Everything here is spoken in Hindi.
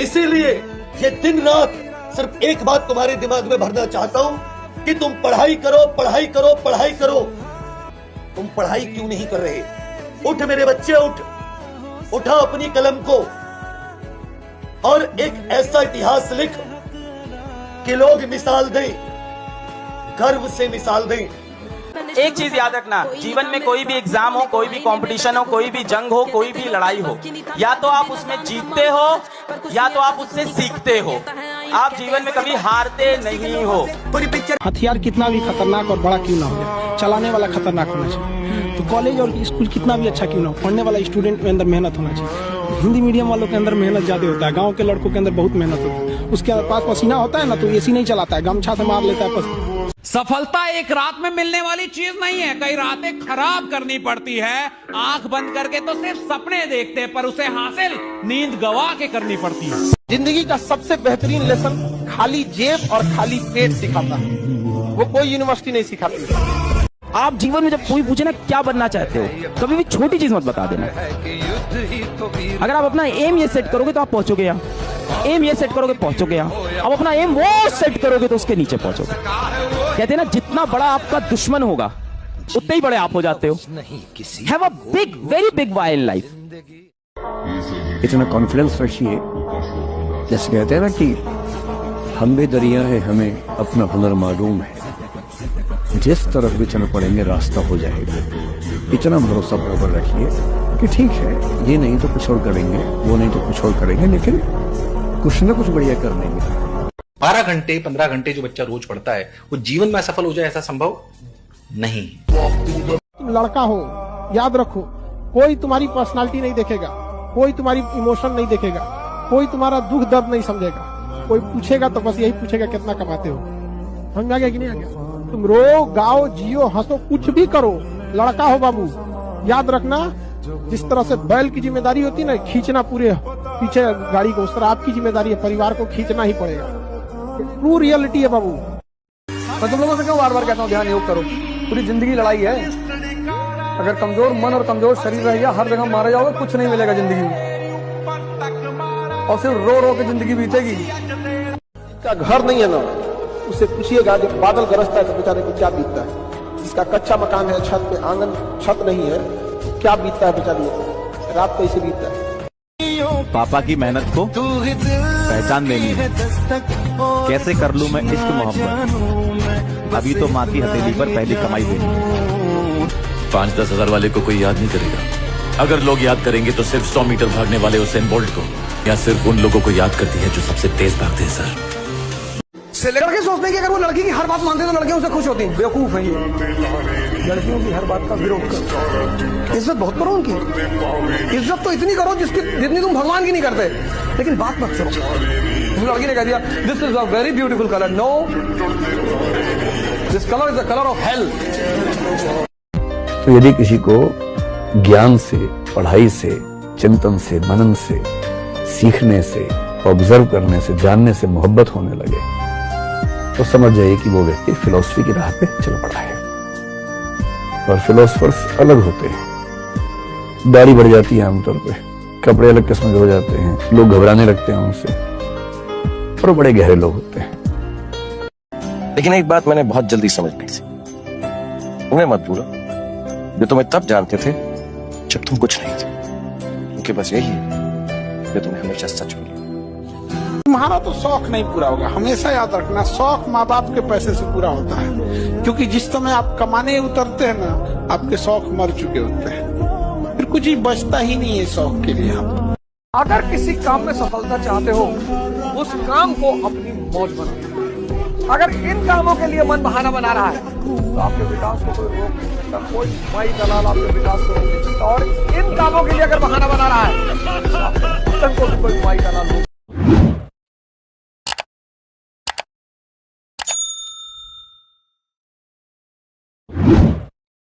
इसीलिए ये दिन रात सिर्फ एक बात तुम्हारे दिमाग में भरना चाहता हूं कि तुम पढ़ाई करो, पढ़ाई करो, पढ़ाई करो। तुम पढ़ाई क्यों नहीं कर रहे? उठ मेरे बच्चे, उठा अपनी कलम को और एक ऐसा इतिहास लिख कि लोग मिसाल दें, गर्व से मिसाल दें। एक चीज याद रखना, जीवन में कोई भी एग्जाम हो, कोई भी कंपटीशन हो, कोई भी जंग हो, कोई भी लड़ाई हो, या तो आप उसमें जीतते हो या तो आप उससे सीखते हो। आप जीवन में कभी हारते नहीं हो। हथियार कितना भी खतरनाक और बड़ा क्यों ना हो, चलाने वाला खतरनाक होना चाहिए। तो कॉलेज और स्कूल कितना भी अच्छा क्यों ना हो, पढ़ने वाला स्टूडेंट के अंदर मेहनत होना चाहिए। हिंदी मीडियम वालों के अंदर मेहनत ज्यादा होता है, गाँव के लड़कों के अंदर बहुत मेहनत होती है। उसके पास पसीना होता है ना तो एसी नहीं चलाता है, गमछा से मार लेता है। सफलता एक रात में मिलने वाली चीज नहीं है, कई रातें खराब करनी पड़ती है। आंख बंद करके तो सिर्फ सपने देखते हैं, पर उसे हासिल नींद गवा के करनी पड़ती है। जिंदगी का सबसे बेहतरीन लेसन खाली जेब और खाली पेट सिखाता है, वो कोई यूनिवर्सिटी नहीं सिखाती। आप जीवन में जब कोई पूछे ना क्या बनना चाहते हो, कभी भी छोटी चीज मत बता देना। अगर आप अपना एम ये सेट करोगे तो आप पहुंचोगे यहाँ, एम ये सेट करोगे पहुंचोगे यहाँ। अब अपना एम वो सेट करोगे तो उसके नीचे पहुंचोगे। कहते हैं ना, जितना बड़ा आपका दुश्मन होगा उतने ही बड़े आप हो जाते हो। Have a big, very big why in life. इतना कॉन्फिडेंस रखिए, जैसे कहते हैं ना कि हम भी दरिया है, हमें अपना हुनर मालूम है, जिस तरफ भी चल पड़ेंगे रास्ता हो जाएगा। इतना भरोसा बराबर रखिए कि ठीक है, ये नहीं तो कुछ और करेंगे, वो नहीं तो कुछ और करेंगे, लेकिन कुछ ना कुछ बढ़िया कर लेंगे। 12 घंटे 15 घंटे जो बच्चा रोज पढ़ता है वो जीवन में असफल हो जाए, ऐसा संभव नहीं। तुम लड़का हो, याद रखो, कोई तुम्हारी पर्सनालिटी नहीं देखेगा, कोई तुम्हारी इमोशन नहीं देखेगा, कोई तुम्हारा दुख दर्द नहीं समझेगा। कोई पूछेगा तो बस यही पूछेगा कितना कमाते हो। समझ आ गया कि नहीं आ गया? तुम रो, गाओ, जियो, हंसो, कुछ भी करो, लड़का हो बाबू। याद रखना, जिस तरह से बैल की जिम्मेदारी होती है ना खींचना पूरे पीछे गाड़ी को, उस तरह आपकी जिम्मेदारी है, परिवार को खींचना ही पड़ेगा। ट्रू रियलिटी है बाबू। मैं तुम लोगों से क्यों बार बार कहता हूँ ध्यान योग करो, पूरी जिंदगी लड़ाई है। अगर कमजोर मन और कमजोर शरीर रह गया, हर जगह मारे जाओगे, कुछ नहीं मिलेगा जिंदगी में, और सिर्फ रो रो के जिंदगी बीतेगी। क्या घर नहीं है ना, उससे पूछिएगा जब बादल गरजता है तो बेचारे को क्या बीतता है। जिसका कच्चा मकान है, छत पे आंगन छत नहीं है, क्या बीतता है बेचारी, रात कैसे बीतता है। पापा की मेहनत को पहचान देनी है, कैसे कर लूं मैं इश्क मोहब्बत, अभी तो माँ की हथेली पर पहली कमाई देनी है। 5-10 हजार वाले को कोई याद नहीं करेगा। अगर लोग याद करेंगे तो सिर्फ 100 मीटर भागने वाले उसेन बोल्ट को, या सिर्फ उन लोगों को याद करती है जो सबसे तेज भागते हैं। सर लड़के सोचते हैं कि अगर वो लड़की की हर बात मानते हैं तो लड़कियां उससे खुश होती हैं। बेवकूफ है ये, लड़कियों की हर बात का विरोध करो। इज्जत बहुत करो उनकी, इज्जत तो इतनी करो जितनी तुम भगवान की नहीं करते, लेकिन बात मत करो। उस लड़की ने कह दिया this is a very beautiful colour, no, this colour is the colour of hell. तो यदि किसी को ज्ञान से, पढ़ाई से, चिंतन से, मनन से, सीखने से, ऑब्जर्व करने से, जानने से मोहब्बत होने लगे तो समझ जाइए कि वो व्यक्ति फिलॉसफी की राह पे चल पड़ा है। और फिलोसफर्स अलग होते हैं, दाढ़ी बढ़ जाती है आमतौर पे, कपड़े अलग किस्म के हो जाते हैं, लोग घबराने लगते हैं उनसे, और बड़े गहरे लोग होते हैं। लेकिन एक बात मैंने बहुत जल्दी समझ ली थी, उन्हें मत भूलो जो तुम्हें तब जानते थे जब तुम कुछ नहीं थे, क्योंकि बस यही है जो तुम्हें हमेशा सच मिले। तुम्हारा तो शौक नहीं पूरा होगा, हमेशा याद रखना, शौक माँ बाप के पैसे से पूरा होता है। क्योंकि जिस समय आप कमाने उतरते हैं ना, आपके शौक मर चुके होते हैं, फिर कुछ ही बचता ही नहीं है शौक के लिए। आप अगर किसी काम में सफलता चाहते हो, उस काम को अपनी मौज बनाओ। अगर इन कामों के लिए मन बहाना बना रहा है तो आपके विकास को कोई रोक नहीं सकता, कोई भाई दलाल आपके विकास को रोक नहीं सकता। और इन कामों के लिए अगर बहाना बना रहा है